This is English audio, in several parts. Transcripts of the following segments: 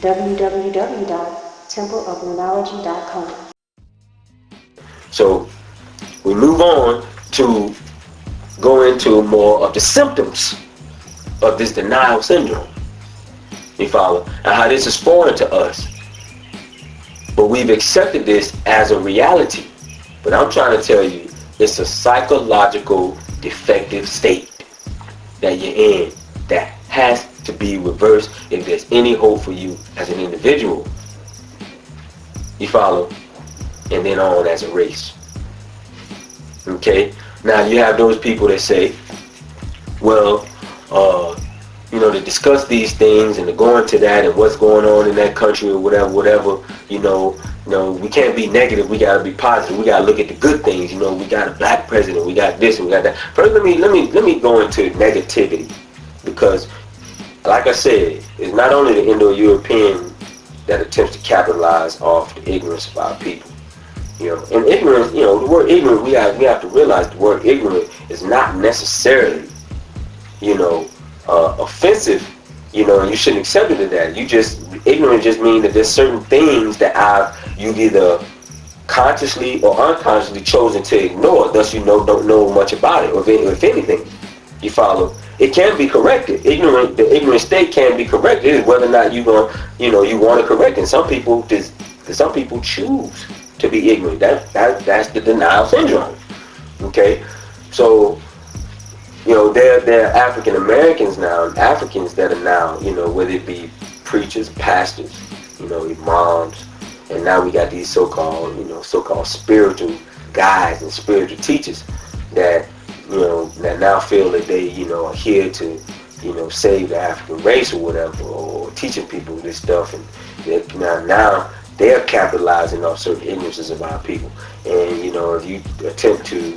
www.templeofnunology.com. So we move on to go into more of the symptoms of this denial syndrome. You follow? And how this is foreign to us. But we've accepted this as a reality. But I'm trying to tell you, it's a psychological defective state that you're in that has to be reversed if there's any hope for you as an individual. You follow? And then on as a race. Okay? Now you have those people that say, well, to discuss these things and to go into that and what's going on in that country or whatever, we can't be negative, we gotta be positive, we gotta look at the good things, we got a black president, we got this and we got that. First let me go into negativity, because like I said, it's not only the Indo-European that attempts to capitalize off the ignorance of our people. And ignorance, the word ignorant, we have to realize the word ignorant is not necessarily, offensive, and you shouldn't accept it as that. Ignorant just means that there's certain things that you've either consciously or unconsciously chosen to ignore, thus don't know much about it, or if anything, you follow. It can be corrected. The ignorant state can be corrected. It's whether or not you want to correct it. And some people choose to be ignorant. That's the denial syndrome. Okay, so there are African Americans now, and Africans that are now, whether it be preachers, pastors, imams, and now we got these so-called spiritual guides and spiritual teachers that that now feel that they are here to save the African race or whatever, or teaching people this stuff, and now they're capitalizing off certain ignorances of our people. And if you attempt to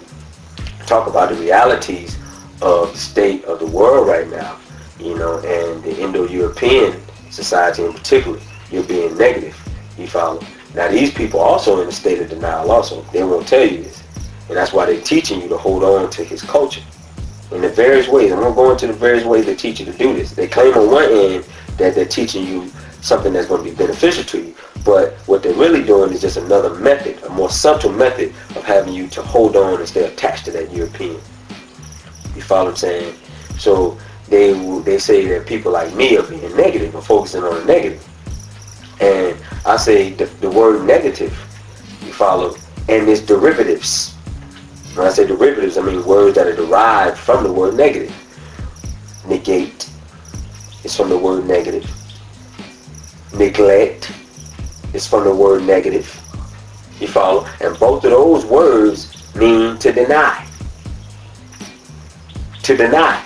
talk about the realities of the state of the world right now, and the Indo-European society in particular, you're being negative. You follow? Now these people also in a state of denial also. They won't tell you this. And that's why they're teaching you to hold on to his culture in the various ways. I'm going to go into the various ways they teach you to do this. They claim on one end that they're teaching you something that's going to be beneficial to you. But what they're really doing is just another method, a more subtle method of having you to hold on and stay attached to that European. You follow what I'm saying? So they say that people like me are being negative or focusing on the negative. And I say the word negative, you follow, and its derivatives. When I say derivatives, I mean words that are derived from the word negative. Negate is from the word negative. Neglect is from the word negative. You follow? And both of those words mean to deny. To deny.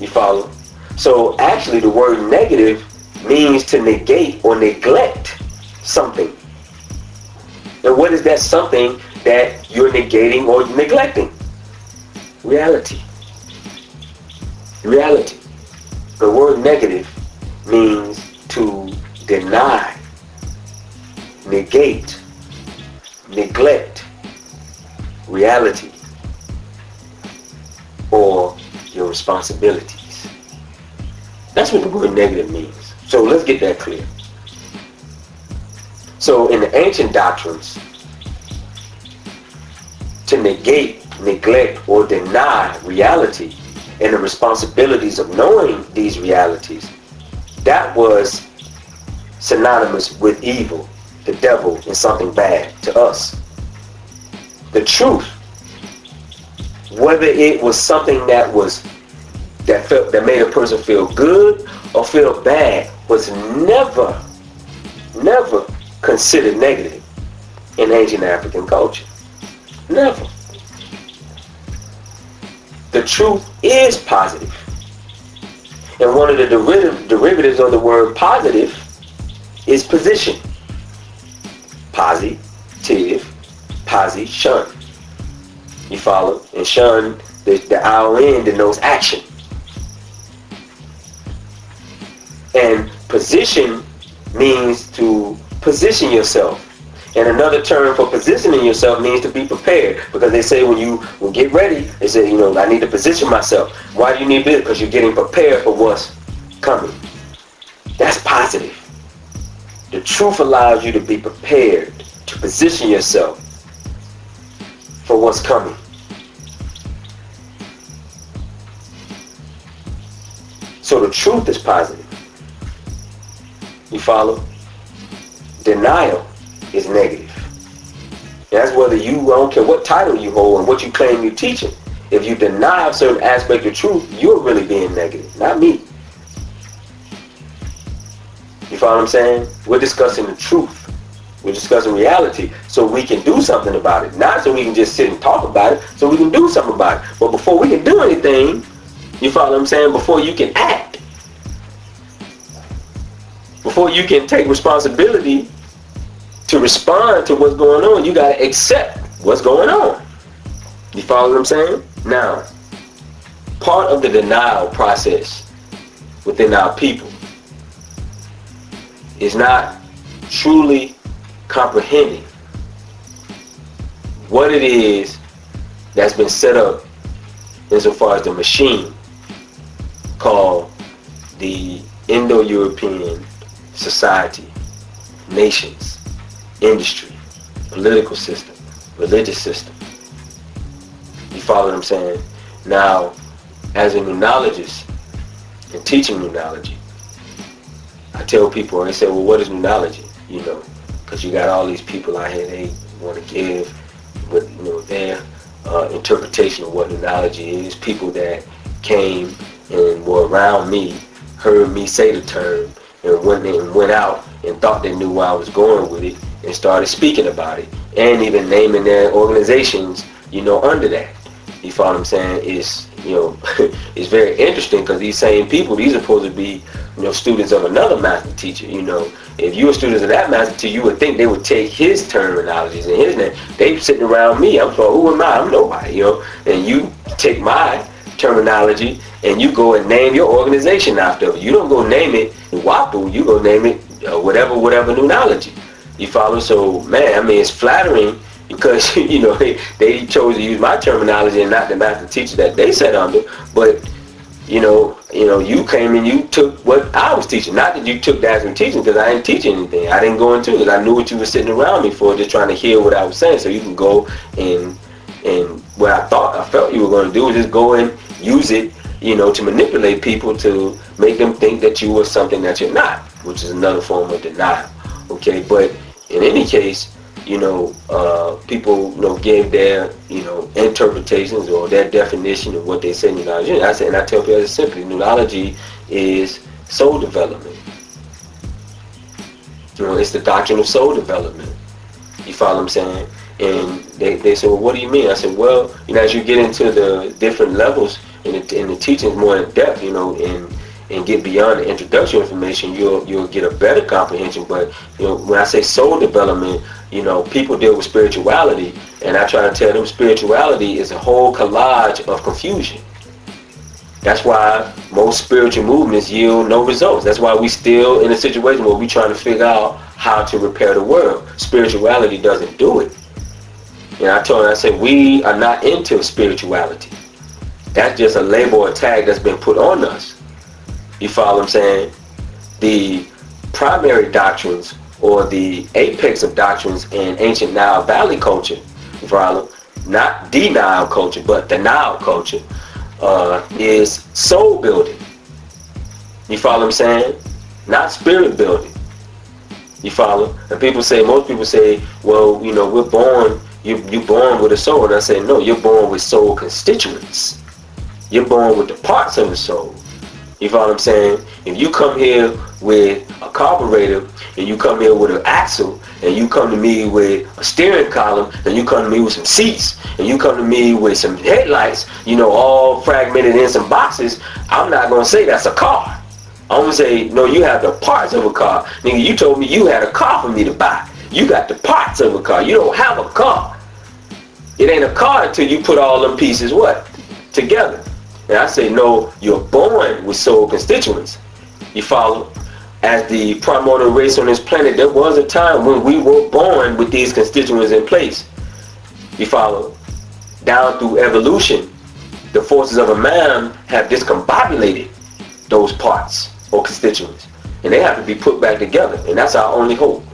You follow? So actually the word negative means to negate or neglect something. And what is that something that you're negating or neglecting? Reality. Reality. The word negative means to deny, negate, neglect reality or your responsibilities. That's what the word negative means. So let's get that clear. So in the ancient doctrines, to negate, neglect, or deny reality and the responsibilities of knowing these realities, that was synonymous with evil, the devil, and something bad to us. The truth, whether it was something that made a person feel good or feel bad, was never considered negative in ancient African culture. Never. The truth is positive. And one of the derivatives of the word positive is position. Positive, position. You follow? And shun, the ION denotes action. And position means to position yourself. And another term for positioning yourself means to be prepared. Because they say when you will get ready, they say, I need to position myself. Why do you need this? Because you're getting prepared for what's coming. That's positive. The truth allows you to be prepared, to position yourself for what's coming. So the truth is positive. You follow? Denial is negative. That's whether I don't care what title you hold and what you claim you're teaching. If you deny a certain aspect of truth, you're really being negative, not me. You follow what I'm saying? We're discussing the truth. We're discussing reality so we can do something about it. Not so we can just sit and talk about it, so we can do something about it. But before we can do anything, you follow what I'm saying? Before you can act, before you can take responsibility to respond to what's going on, you got to accept what's going on. You follow what I'm saying? Now, part of the denial process within our people is not truly comprehending what it is that's been set up insofar as the machine called the Indo-European society, nations, industry, political system, religious system. You follow what I'm saying? Now, as a nunologist and teaching nunology, I tell people, they say, well, what is nunology? You know, because you got all these people out here, they want to give what, you know, their interpretation of what nunology is. People that came and were around me, heard me say the term, and went out and thought they knew where I was going with it, and started speaking about it, and even naming their organizations, you know, under that. You follow what I'm saying? It's, you know, it's very interesting because these same people, these are supposed to be, you know, students of another master teacher. You know, if you were students of that master teacher, you would think they would take his terminologies and his name. They sitting around me. I'm so, who am I? I'm nobody, you know. And you take my terminology and you go and name your organization after it. You don't go name it WAPU. You go name it whatever nunology. You follow? So, man, I mean, it's flattering because, you know, they chose to use my terminology and not the master teacher that they sat under. But, you know, you came and you took what I was teaching. Not that you took that as teaching, because I didn't teach anything. I didn't go into it. I knew what you were sitting around me for, just trying to hear what I was saying. So you can go and what I felt you were going to do is just go and use it, you know, to manipulate people, to make them think that you were something that you're not, which is another form of denial. Okay, but in any case, you know, people, you know, gave their, you know, interpretations or their definition of what they say nunology is. And I tell people simply, nunology is soul development. You know, it's the doctrine of soul development. You follow what I'm saying? And they said, well, what do you mean? I said, well, you know, as you get into the different levels in the teachings more in depth, you know, and get beyond the introductory information, you'll get a better comprehension. But, you know, when I say soul development, you know, people deal with spirituality, and I try to tell them spirituality is a whole collage of confusion. That's why most spiritual movements yield no results. That's why we still in a situation where we're trying to figure out how to repair the world. Spirituality doesn't do it. And I told them, I said, we are not into spirituality. That's just a label or tag that's been put on us. You follow what I'm saying? The primary doctrines, or the apex of doctrines in ancient Nile Valley culture, you follow? Not the Nile culture, but the Nile culture, is soul building. You follow what I'm saying? Not spirit building. You follow? And most people say, well, you know, we're born, you're born with a soul. And I say, no, you're born with soul constituents. You're born with the parts of the soul. You follow what I'm saying? If you come here with a carburetor, and you come here with an axle, and you come to me with a steering column, and you come to me with some seats, and you come to me with some headlights, you know, all fragmented in some boxes, I'm not going to say that's a car. I'm going to say, no, you have the parts of a car. Nigga, you told me you had a car for me to buy. You got the parts of a car. You don't have a car. It ain't a car until you put all them pieces, what? Together. And I say, no, you're born with soul constituents. You follow? As the primordial race on this planet, there was a time when we were born with these constituents in place. You follow? Down through evolution, the forces of a man have discombobulated those parts or constituents. and they have to be put back together, and that's our only hope.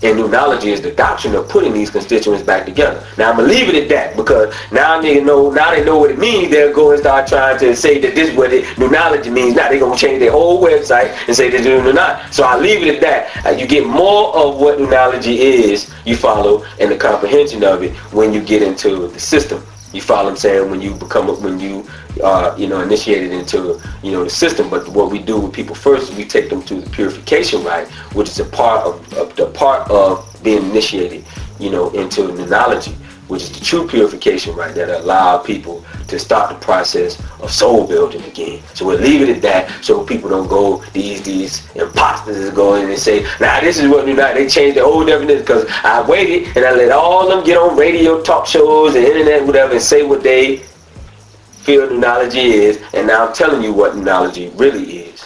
And Nunology is the doctrine of putting these constituents back together. Now I'm gonna leave it at that, because now they know what it means. They'll go and start trying to say that this is what Nunology means. Now they're gonna change their whole website and say this is Nunology. So I'll leave it at that. You get more of what Nunology is, you follow, and the comprehension of it when you get into the system. You follow what I'm saying? When you initiated into, the system. But what we do with people first is we take them to the purification rite, which is a part of being initiated, into Nunology, which is the true purification rite that allow people to start the process of soul building again. So we'll leave it at that, so people don't go, these imposters go in and say, nah, this is what they changed the whole definition, because I waited and I let all of them get on radio talk shows and internet, whatever, and say what they feel Nunology is, and now I'm telling you what Nunology really is.